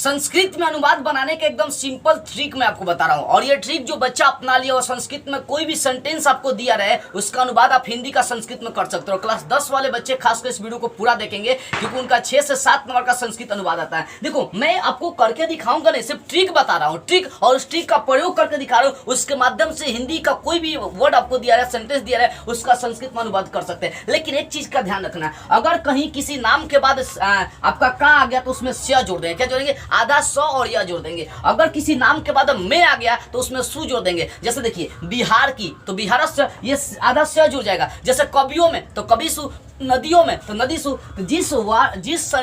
संस्कृत में अनुवाद बनाने का एकदम सिंपल ट्रिक मैं आपको बता रहा हूँ। और ये ट्रिक जो बच्चा अपना लिया और संस्कृत में कोई भी सेंटेंस आपको दिया रहे उसका अनुवाद आप हिंदी का संस्कृत में कर सकते हो। क्लास 10 वाले बच्चे खासकर इस वीडियो को पूरा देखेंगे क्योंकि उनका 6 से 7 नंबर का संस्कृत अनुवाद आता है। देखो मैं आपको करके दिखाऊंगा नहीं, सिर्फ ट्रिक बता रहा हूँ, ट्रिक और उस ट्रिक का प्रयोग करके दिखा रहा हूँ। उसके माध्यम से हिंदी का कोई भी वर्ड आपको दिया रहा है, सेंटेंस दिया रहा है, उसका संस्कृत में अनुवाद कर सकते हैं। लेकिन एक चीज का ध्यान रखना, अगर कहीं किसी नाम के बाद आपका का आ गया तो उसमें स जोड़ देंगे। क्या जोड़ेंगे? आधा स और या जोड़ देंगे। अगर किसी नाम के बाद में आ गया तो उसमें सु जोड़ देंगे। जैसे देखिए बिहार की तो बिहार से ये आधा स जुड़ जाएगा। जैसे कवियों में तो कवि सु, नदियों में तो नदी सु। तो जिस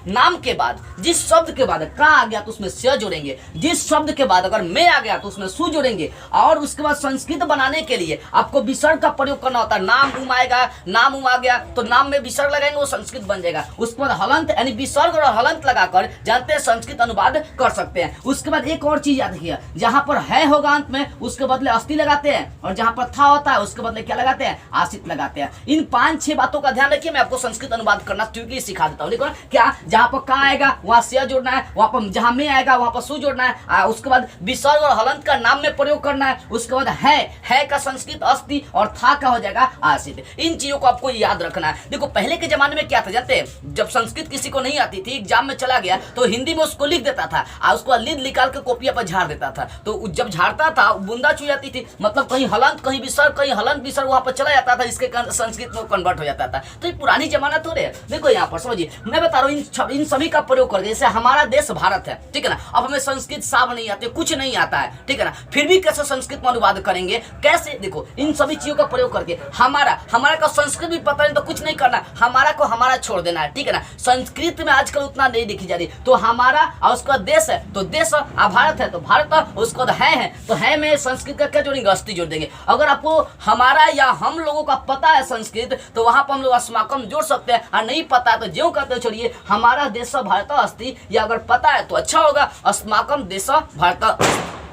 नाम के बाद जिस शब्द के बाद का आ गया तो उसमें स जोड़ेंगे। जिस शब्द के बाद अगर में आ गया तो उसमें सु जोड़ेंगे। और उसके बाद संस्कृत बनाने के लिए आपको विसर्ग का प्रयोग करना होता है। नाम उम आएगा, नाम उम आ गया तो नाम में विसर्ग लगाएंगे, वो संस्कृत बन जाएगा। उसके बाद हलंत यानी विसर्ग और हलंत लगाकर जानते हैं संस्कृत अनुवाद कर सकते हैं। उसके बाद एक और चीज याद रखिए, जहां पर है होगा अंत में उसके बदले अस्थि लगाते हैं, और जहां पर था होता है उसके बदले क्या लगाते हैं? आसित लगाते हैं। इन 5-6 बातों का ध्यान रखिए। मैं आपको संस्कृत अनुवाद करना ट्रिकली सिखा देता हूँ। देखो क्या, जहां पर का आएगा वहां से जोड़ना है, वहां पर जहां में आएगा वहां पर सु जोड़ना है। उसके बाद विसर्ग और हलंत का नाम में प्रयोग करना है। उसके बाद है का संस्कृत अस्थि और था का हो जाएगा आसित। इन चीजों को आपको याद रखना है। देखो पहले के जमाने में क्या था जानते हैं? जब संस्कृत किसी को नहीं आती थी, एग्जाम में चला गया तो हिंदी में उसको लिख देता था और उसको लीड निकाल के कॉपिया पर झाड़ देता था। तो जब झाड़ता था बूंदा चुन जाती थी, मतलब कहीं हलंत कहीं विसर्ग कहीं हलंत विसर्ग वहां पर चला जाता था, जिसके कारण संस्कृत में कन्वर्ट हो जाता था। तो ये पुरानी जमाना तो रहे। देखो यहाँ पर समझिए, मैं बता रहा हूँ इन सभी का प्रयोग करके। जैसे हमारा देश भारत है, ठीक है ना, अब हमें संस्कृत साफ नहीं आती, कुछ नहीं आता है, ठीक है ना, फिर भी कैसे संस्कृत में अनुवाद करेंगे? कैसे? देखो इन सभी चीजों का प्रयोग करके हमारा का संस्कृत भी पता नहीं तो कुछ नहीं करना, हमारा को हमारा छोड़ देना है, ठीक है ना। संस्कृत में आजकल उतना नहीं देखी जा रही। तो हमारा और उसका देश है तो देश, भारत है तो भारत, उसको है तो है में संस्कृत का क्या जोड़ेंगे? अस्थि जोड़ देंगे। अगर आपको हमारा या हम लोगों का पता है संस्कृत तो वहां पर हम लोग अस्माकम जोड़ सकते हैं, और नहीं पता है तो ज्यों कहते हो छोड़िए हमारा देश भारत अस्थि, या अगर पता है तो अच्छा होगा अस्माकम देश भारत,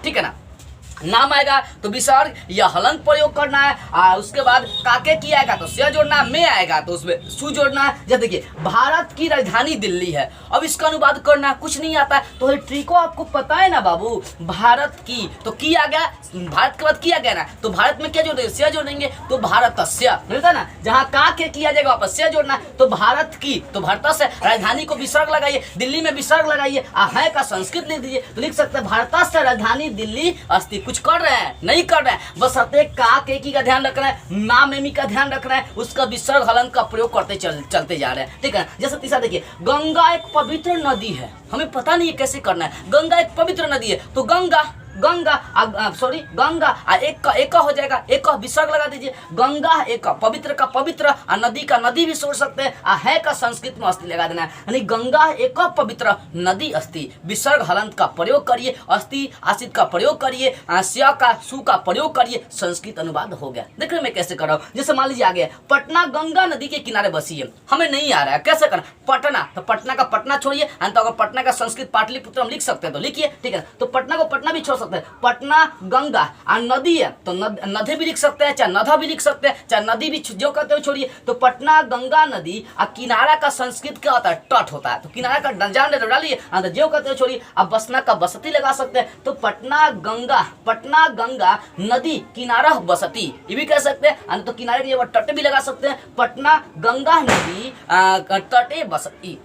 ठीक है ना। नाम आएगा तो विसर्ग या हलंत प्रयोग करना है। उसके बाद काके की आएगा तो से जोड़ना है, में आएगा तो उसमें सु जोड़ना है। जैसे देखिए भारत की राजधानी दिल्ली है, अब इसका अनुवाद करना है, कुछ नहीं आता है तो ये ट्रिको आपको पता है ना बाबू। भारत की तो की आ गया, भारत के बाद किया गया ना, तो भारत में क्या जोड़ देंगे? से जोड़ देंगे तो भारतस्य मिलता ना। जहाँ काके किया जाएगा वापस से जोड़ना है। तो भारत की तो भारत से राजधानी को विसर्ग लगाइए, दिल्ली में विसर्ग लगाइए, है का संस्कृत लिख दीजिए तो लिख सकते हैं भारत से राजधानी दिल्ली अस्थि। कुछ कर रहे हैं? नहीं कर रहे हैं, बस का की का ध्यान रखना है, नाम एमी का ध्यान रखना है, उसका विसर्ग हलंत का प्रयोग करते चलते जा रहे हैं, ठीक है। जैसे तीसरा देखिए, गंगा एक पवित्र नदी है, हमें पता नहीं है कैसे करना है। गंगा एक पवित्र नदी है तो गंगा एक हो जाएगा, एक का विसर्ग लगा दीजिए। गंगा एक का पवित्र और नदी का नदी भी सोच सकते हैं, है का संस्कृत में अस्थि लगा देना है। यानी गंगा एक पवित्र नदी अस्थि, विसर्ग हलंत का प्रयोग करिए, अस्थि आसित का प्रयोग करिए, स्या का सु का प्रयोग करिए, संस्कृत अनुवाद हो गया। देख रहे मैं कैसे कर रहा हूँ। जैसे मान लीजिए आ गया पटना गंगा नदी के किनारे बसी है, हमें नहीं आ रहा है कैसे करना? पटना तो पटना का पटना छोड़िए, तो अगर पटना का संस्कृत पाटलिपुत्र हम लिख सकते हैं तो लिखिए, ठीक है। तो पटना को पटना भी छोड़ सकते हैं। पटना गंगा और नदी है तो नदी भी लिख सकते हैं, चाहे नदा भी लिख सकते हैं, चाहे नदी भी जो कहते हो छोड़िए। तो पटना गंगा नदी और किनारा का संस्कृत क्या होता है? तट होता है। तो किनारा का जान डालिए, जो कहते हो छोड़िए। अब बसना का बसती लगा सकते हैं, तो पटना गंगा नदी किनारा बसती ये भी कह सकते हैं। तो किनारे के तट भी लगा सकते हैं, पटना गंगा नदी तटे बसती।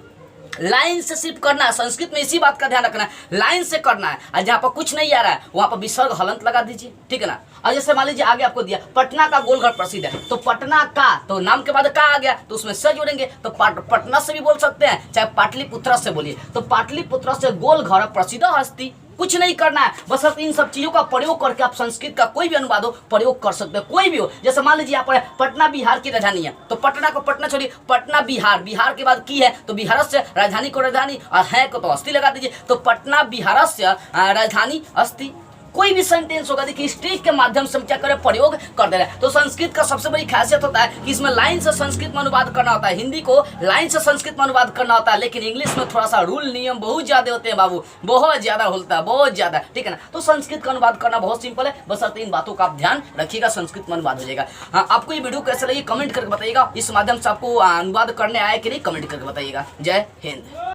लाइन से सिर्फ करना है, संस्कृत में इसी बात का ध्यान रखना है, लाइन से करना है। और जहाँ पर कुछ नहीं आ रहा है वहां पर विसर्ग हलंत लगा दीजिए, ठीक है ना। और जैसे मान लीजिए आगे आपको दिया पटना का गोलघर प्रसिद्ध है, तो पटना का तो नाम के बाद का आ गया तो उसमें से जोड़ेंगे। तो पटना से भी बोल सकते हैं, चाहे पाटलिपुत्र से बोलिए। तो पाटलिपुत्र से गोलघर प्रसिद्ध हस्ती। कुछ नहीं करना है, बस इन सब चीजों का प्रयोग करके आप संस्कृत का कोई भी अनुवाद हो प्रयोग कर सकते हैं, कोई भी हो। जैसे मान लीजिए यहाँ पर पटना बिहार की राजधानी है, तो पटना को पटना छोड़िए, पटना बिहार के बाद की है तो बिहार से राजधानी को राजधानी, और है को तो अस्थि लगा दीजिए। तो पटना बिहार से राजधानी अस्थि। कोई भी सेंटेंस होगा देखिए इस ट्रिक के माध्यम से हम क्या करें? प्रयोग कर दे रहे हैं। तो संस्कृत का सबसे बड़ी खासियत होता है कि इसमें लाइन से संस्कृत में अनुवाद करना होता है, हिंदी को लाइन से संस्कृत में अनुवाद करना होता है। लेकिन इंग्लिश में थोड़ा सा रूल नियम बहुत ज्यादा होते हैं बाबू, बहुत ज्यादा होता है, बहुत ज्यादा, ठीक है ना। तो संस्कृत का अनुवाद करना बहुत सिंपल है, बस इन बातों का आप ध्यान रखिएगा, संस्कृत में अनुवाद हो जाएगा। आपको ये वीडियो कैसे लगी कमेंट करके बताइएगा। इस माध्यम से आपको अनुवाद करने आए कि नहीं कमेंट करके बताइएगा। जय हिंद।